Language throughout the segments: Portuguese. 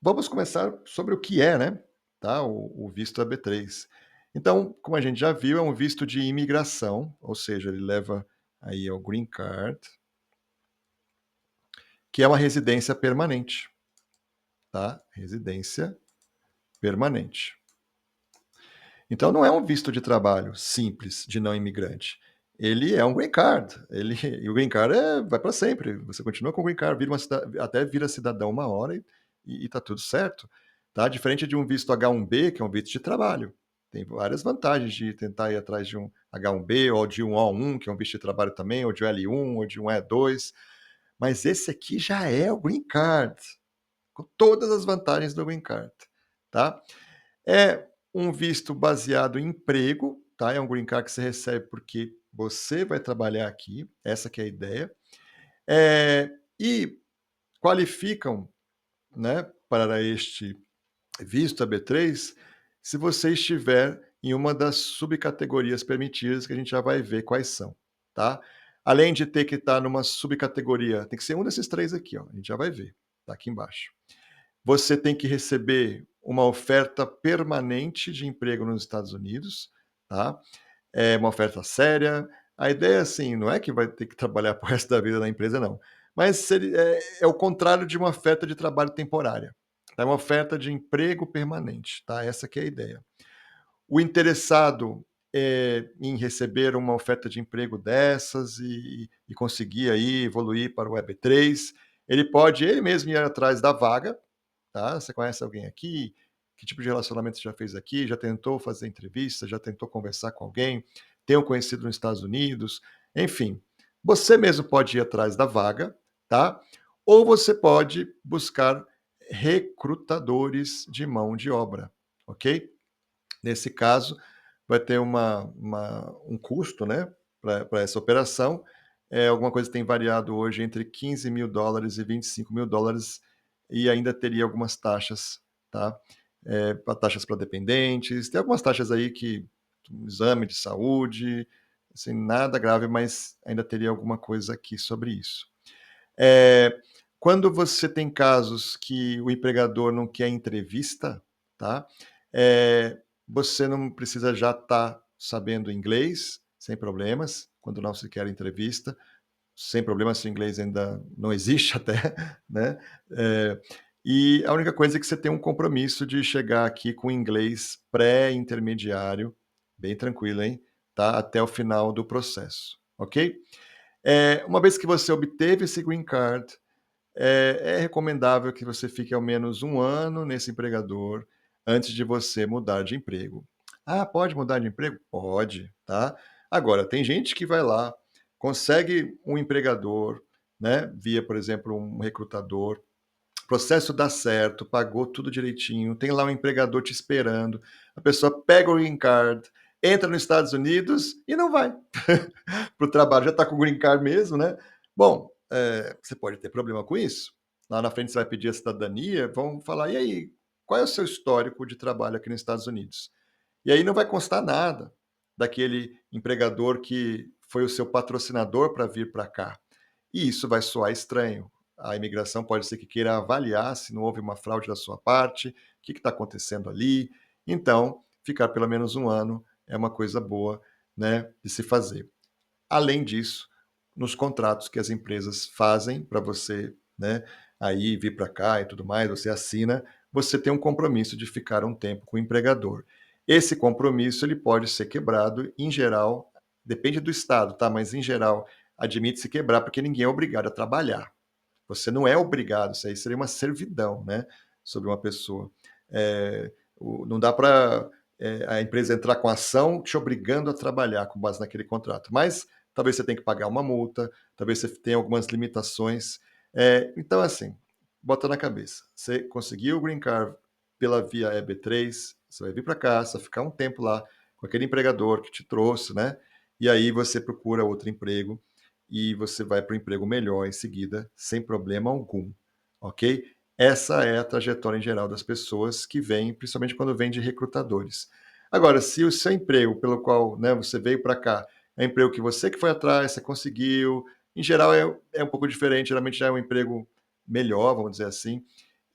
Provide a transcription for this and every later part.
Vamos começar sobre o que é, né, tá, o visto EB3. Então, como a gente já viu, é um visto de imigração, ou seja, ele leva aí ao green card, que é uma residência permanente, tá? Residência permanente. Então não é um visto de trabalho simples de não imigrante. Ele é um green card. E o green card vai para sempre. Você continua com o green card, até vira cidadão uma hora e tá tudo certo. Tá? Diferente de um visto H1B, que é um visto de trabalho. Tem várias vantagens de tentar ir atrás de um H1B ou de um O1, que é um visto de trabalho também, ou de um L1, ou de um E2. Mas esse aqui já é o green card, com todas as vantagens do green card. Tá? É um visto baseado em emprego, tá? É um green card que você recebe porque você vai trabalhar aqui, essa que é a ideia. E qualificam, né, para este visto AB3 se você estiver em uma das subcategorias permitidas, que a gente já vai ver quais são, tá? Além de ter que estar numa subcategoria, tem que ser um desses três aqui, ó, a gente já vai ver, tá aqui embaixo. Você tem que receber uma oferta permanente de emprego nos Estados Unidos, tá? É uma oferta séria. A ideia, assim, não é que vai ter que trabalhar pro resto da vida na empresa, não. Mas é o contrário de uma oferta de trabalho temporária. É uma oferta de emprego permanente, tá? Essa que é a ideia. O interessado em receber uma oferta de emprego dessas e conseguir aí evoluir para o Web3, ele pode ele mesmo ir atrás da vaga, tá? Você conhece alguém aqui? Que tipo de relacionamento você já fez aqui? Já tentou fazer entrevista? Já tentou conversar com alguém? Tem um conhecido nos Estados Unidos? Enfim, você mesmo pode ir atrás da vaga, tá? Ou você pode buscar recrutadores de mão de obra, ok? Nesse caso, vai ter um custo, né, para essa operação. Alguma coisa que tem variado hoje entre $15.000 e $25.000 e ainda teria algumas taxas, tá? Taxas para dependentes, tem algumas taxas aí que um exame de saúde, assim, nada grave, mas ainda teria alguma coisa aqui sobre isso. Quando você tem casos que o empregador não quer entrevista, tá? Você não precisa já estar sabendo inglês, sem problemas, quando não se quer entrevista, sem problemas se o inglês ainda não existe até, né? E a única coisa é que você tem um compromisso de chegar aqui com inglês pré-intermediário, bem tranquilo, hein? Tá? Até o final do processo, ok? Uma vez que você obteve esse green card, é recomendável que você fique ao menos um ano nesse empregador antes de você mudar de emprego. Ah, pode mudar de emprego? Pode, tá? Agora, tem gente que vai lá, consegue um empregador, né, via, por exemplo, um recrutador, o processo dá certo, pagou tudo direitinho, tem lá um empregador te esperando, a pessoa pega o green card, entra nos Estados Unidos e não vai para o trabalho, já está com o green card mesmo, né? Bom, você pode ter problema com isso. Lá na frente você vai pedir a cidadania, vão falar, e aí, qual é o seu histórico de trabalho aqui nos Estados Unidos? E aí não vai constar nada daquele empregador que foi o seu patrocinador para vir para cá. E isso vai soar estranho. A imigração pode ser que queira avaliar se não houve uma fraude da sua parte, o que está acontecendo ali. Então, ficar pelo menos um ano é uma coisa boa, né, de se fazer. Além disso, nos contratos que as empresas fazem para você, né, aí vir para cá e tudo mais, você assina, você tem um compromisso de ficar um tempo com o empregador. Esse compromisso ele pode ser quebrado, em geral, depende do estado, tá? Mas em geral admite-se quebrar porque ninguém é obrigado a trabalhar. Você não é obrigado, isso aí seria uma servidão, né, sobre uma pessoa. Não dá para a empresa entrar com ação te obrigando a trabalhar com base naquele contrato, mas talvez você tenha que pagar uma multa, talvez você tenha algumas limitações. Então, assim, bota na cabeça. Você conseguiu o green card pela via EB3, você vai vir para cá, você vai ficar um tempo lá com aquele empregador que te trouxe, né? E aí você procura outro emprego e você vai para o emprego melhor em seguida, sem problema algum, ok? Essa é a trajetória em geral das pessoas que vêm, principalmente quando vêm de recrutadores. Agora, se o seu emprego pelo qual, né, você veio para cá é um emprego que você que foi atrás, você conseguiu, em geral é um pouco diferente, geralmente já é um emprego melhor, vamos dizer assim,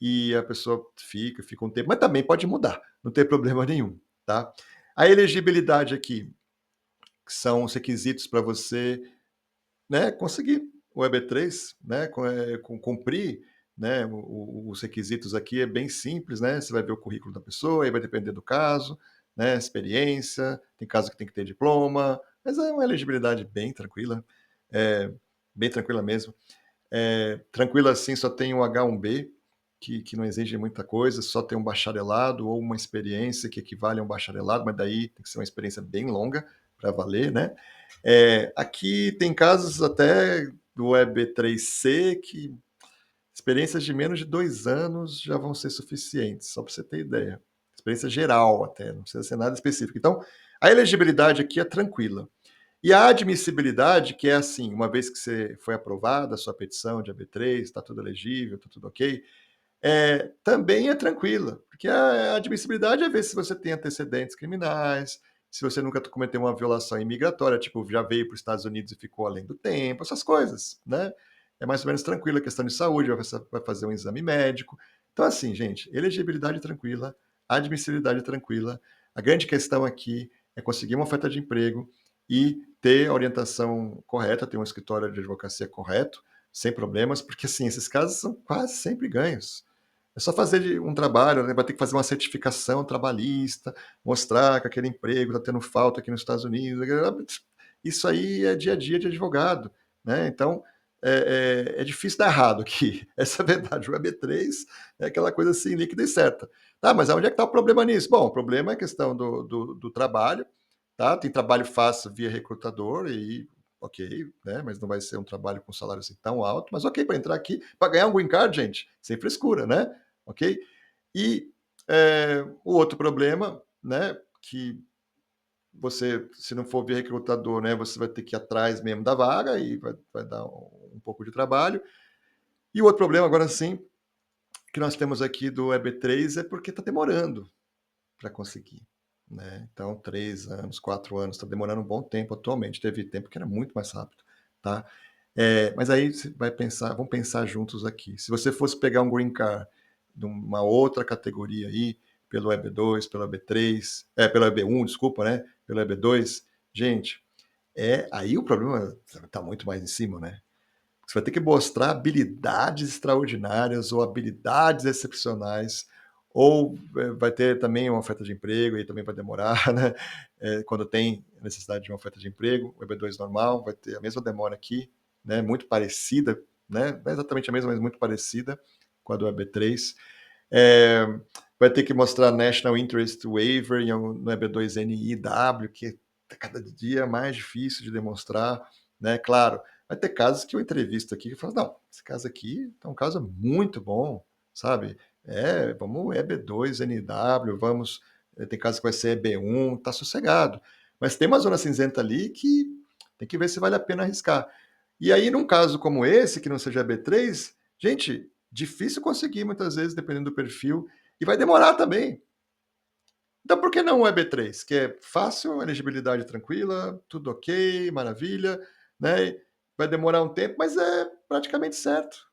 e a pessoa fica um tempo, mas também pode mudar, não tem problema nenhum, tá? A elegibilidade aqui, que são os requisitos para você, né, conseguir o EB3, né, cumprir, né, os requisitos aqui é bem simples, né, você vai ver o currículo da pessoa, aí vai depender do caso, né, experiência, tem caso que tem que ter diploma, mas é uma elegibilidade bem tranquila, é, bem tranquila mesmo. Tranquila assim, só tem o H1B, que não exige muita coisa, só tem um bacharelado ou uma experiência que equivale a um bacharelado, mas daí tem que ser uma experiência bem longa para valer, né? Aqui tem casos até do EB3C que experiências de menos de 2 anos já vão ser suficientes, só para você ter ideia. Experiência geral até, não precisa ser nada específico. Então, a elegibilidade aqui é tranquila. E a admissibilidade, que é assim, uma vez que você foi aprovada a sua petição de AB3, está tudo elegível, está tudo ok, também é tranquila, porque a admissibilidade é ver se você tem antecedentes criminais, se você nunca cometeu uma violação imigratória, tipo, já veio para os Estados Unidos e ficou além do tempo, essas coisas, né? É mais ou menos tranquila a questão de saúde, vai fazer um exame médico. Então, assim, gente, elegibilidade tranquila, admissibilidade tranquila. A grande questão aqui é conseguir uma oferta de emprego e ter a orientação correta, ter um escritório de advocacia correto, sem problemas, porque, assim, esses casos são quase sempre ganhos. É só fazer um trabalho, né? Vai ter que fazer uma certificação trabalhista, mostrar que aquele emprego está tendo falta aqui nos Estados Unidos. Isso aí é dia a dia de advogado, né? Então, é difícil dar errado aqui. Essa é a verdade. O EB3 é aquela coisa assim, líquida e certa. Tá, mas onde é que está o problema nisso? Bom, o problema é a questão do trabalho, tá? Tem trabalho fácil via recrutador e ok, né? Mas não vai ser um trabalho com salário assim tão alto. Mas ok, para entrar aqui, para ganhar um green card, gente, sem frescura, né? Ok? E o outro problema, né, que você, se não for via recrutador, né, você vai ter que ir atrás mesmo da vaga e vai dar um pouco de trabalho. E o outro problema, agora sim, que nós temos aqui do EB3 é porque está demorando para conseguir. Né? Então, 3 anos, 4 anos, está demorando um bom tempo atualmente. Teve tempo que era muito mais rápido. Tá? Mas aí você vai pensar, vamos pensar juntos aqui. Se você fosse pegar um green card de uma outra categoria aí, pelo EB2, pelo EB3, pelo EB1, desculpa, né? Pelo EB2, gente, aí o problema está muito mais em cima, né? Você vai ter que mostrar habilidades extraordinárias ou habilidades excepcionais, ou vai ter também uma oferta de emprego, e também vai demorar, né? Quando tem necessidade de uma oferta de emprego, o EB2 normal vai ter a mesma demora aqui, né? Muito parecida, né? Não é exatamente a mesma, mas muito parecida com a do EB3. Vai ter que mostrar National Interest Waiver no EB2NIW, que é cada dia mais difícil de demonstrar, né? Claro, vai ter casos que eu entrevisto aqui e falo, não, esse caso aqui é um caso muito bom, sabe? Vamos EB2NW, vamos. Tem casos que vai ser EB1, tá sossegado. Mas tem uma zona cinzenta ali que tem que ver se vale a pena arriscar. E aí, num caso como esse, que não seja EB3, gente, difícil conseguir muitas vezes, dependendo do perfil, e vai demorar também. Então, por que não o EB3? Que é fácil, elegibilidade tranquila, tudo ok, maravilha, né? Vai demorar um tempo, mas é praticamente certo.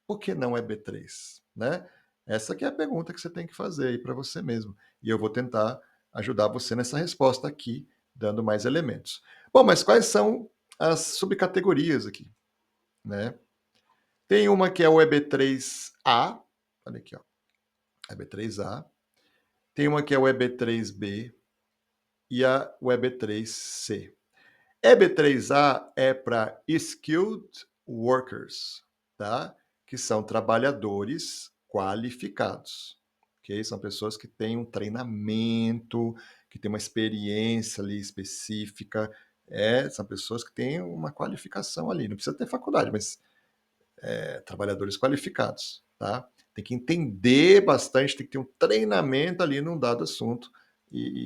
Por que não EB3? Né? Essa que é a pergunta que você tem que fazer aí para você mesmo. E eu vou tentar ajudar você nessa resposta aqui, dando mais elementos. Bom, mas quais são as subcategorias aqui? Né? Tem uma que é o EB3A, olha aqui, ó, EB3A. Tem uma que é o EB3B e o EB3C. EB3A é para Skilled Workers, tá? Que são trabalhadores qualificados. Okay? São pessoas que têm um treinamento, que têm uma experiência ali específica. São pessoas que têm uma qualificação ali. Não precisa ter faculdade, mas trabalhadores qualificados, tá? Tem que entender bastante, tem que ter um treinamento ali num dado assunto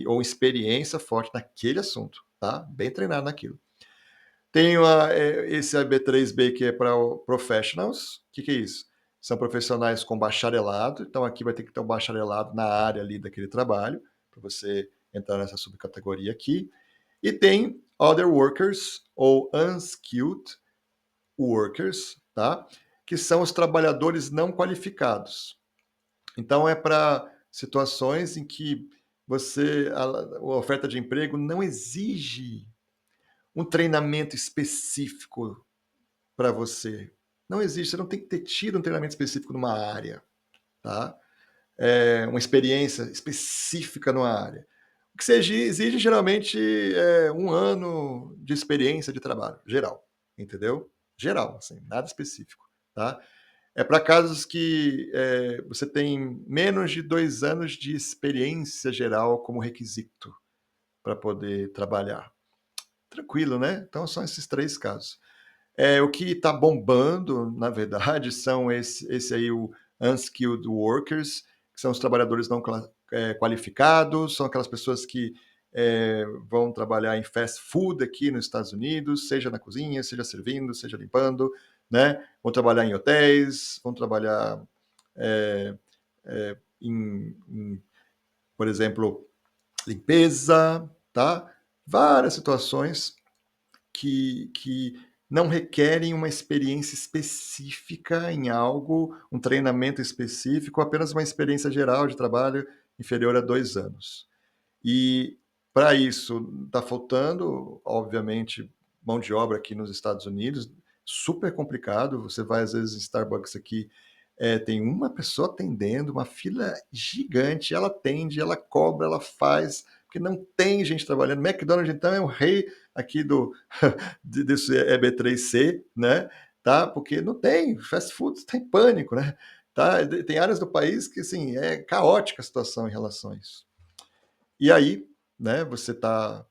ou experiência forte naquele assunto, tá? Bem treinado naquilo. Tem esse AB3B que é para professionals. O que é isso? São profissionais com bacharelado, então aqui vai ter que ter um bacharelado na área ali daquele trabalho, para você entrar nessa subcategoria aqui. E tem other workers ou unskilled workers, tá? que são os trabalhadores não qualificados. Então, é para situações em que a oferta de emprego não exige um treinamento específico para você. Não existe, você não tem que ter tido um treinamento específico numa área, tá? Uma experiência específica numa área. O que você exige geralmente é 1 ano de experiência de trabalho, geral, entendeu? Geral, assim, nada específico, tá? É para casos que você tem menos de 2 anos de experiência geral como requisito para poder trabalhar. Tranquilo, né? Então são esses 3 casos. O que está bombando, na verdade, são esse aí, o unskilled workers, que são os trabalhadores não qualificados, são aquelas pessoas que vão trabalhar em fast food aqui nos Estados Unidos, seja na cozinha, seja servindo, seja limpando, né? Vão trabalhar em hotéis, vão trabalhar em, por exemplo, limpeza, tá? Várias situações que não requerem uma experiência específica em algo, um treinamento específico, apenas uma experiência geral de trabalho inferior a 2 anos. E para isso está faltando, obviamente, mão de obra aqui nos Estados Unidos, super complicado. Você vai às vezes em Starbucks aqui, tem uma pessoa atendendo, uma fila gigante, ela atende, ela cobra, ela faz, porque não tem gente trabalhando. McDonald's, então, é o rei aqui desse EB3C, né? Tá? Porque não tem, fast food está em pânico, né? Tá? Tem áreas do país que assim, é caótica a situação em relação a isso. E aí, né, você está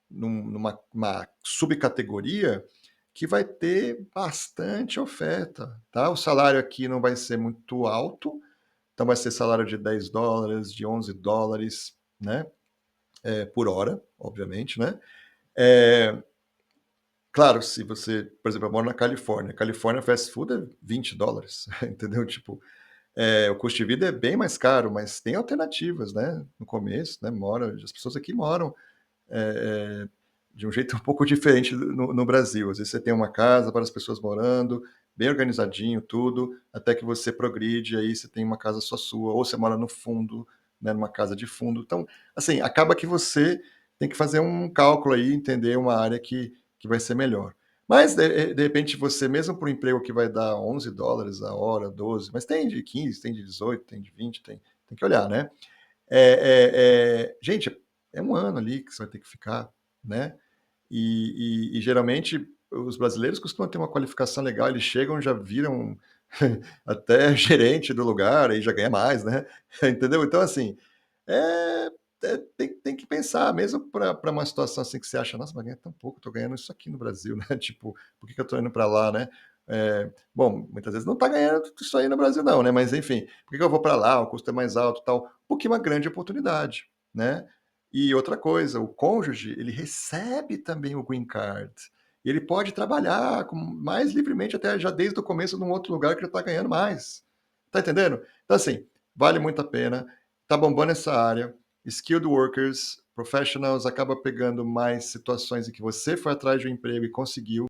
numa subcategoria que vai ter bastante oferta, tá? O salário aqui não vai ser muito alto, então vai ser salário de $10, de $11, né? Por hora, obviamente, né? Claro, se você, por exemplo, eu moro na Califórnia. Califórnia fast food é $20, entendeu? Tipo, o custo de vida é bem mais caro, mas tem alternativas, né? No começo, né? As pessoas aqui moram é, de um jeito um pouco diferente no Brasil. Às vezes você tem uma casa, várias pessoas morando, bem organizadinho, tudo, até que você progride, aí você tem uma casa só sua, ou você mora no fundo, né? Numa casa de fundo. Então, assim, acaba que você tem que fazer um cálculo aí, entender uma área que vai ser melhor. Mas, de repente, você, mesmo para um emprego que vai dar $11 a hora, 12, mas tem de 15, tem de 18, tem de 20, tem que olhar, né? Gente, é 1 ano ali que você vai ter que ficar, né? E geralmente os brasileiros costumam ter uma qualificação legal, eles chegam, já viram até gerente do lugar, aí já ganha mais, né? Entendeu? Então, assim, é, tem que pensar, mesmo para uma situação assim que você acha, nossa, mas ganha tão pouco, estou ganhando isso aqui no Brasil, né? Tipo, por que eu estou indo para lá, né? Bom, muitas vezes não está ganhando isso aí no Brasil, não, né? Mas enfim, por que eu vou para lá? O custo é mais alto, tal, porque é uma grande oportunidade, né? E outra coisa, o cônjuge, ele recebe também o green card. Ele pode trabalhar mais livremente até já desde o começo num outro lugar que ele está ganhando mais. Tá entendendo? Então, assim, vale muito a pena. Tá bombando essa área. Skilled workers, professionals, acaba pegando mais situações em que você foi atrás de um emprego e conseguiu.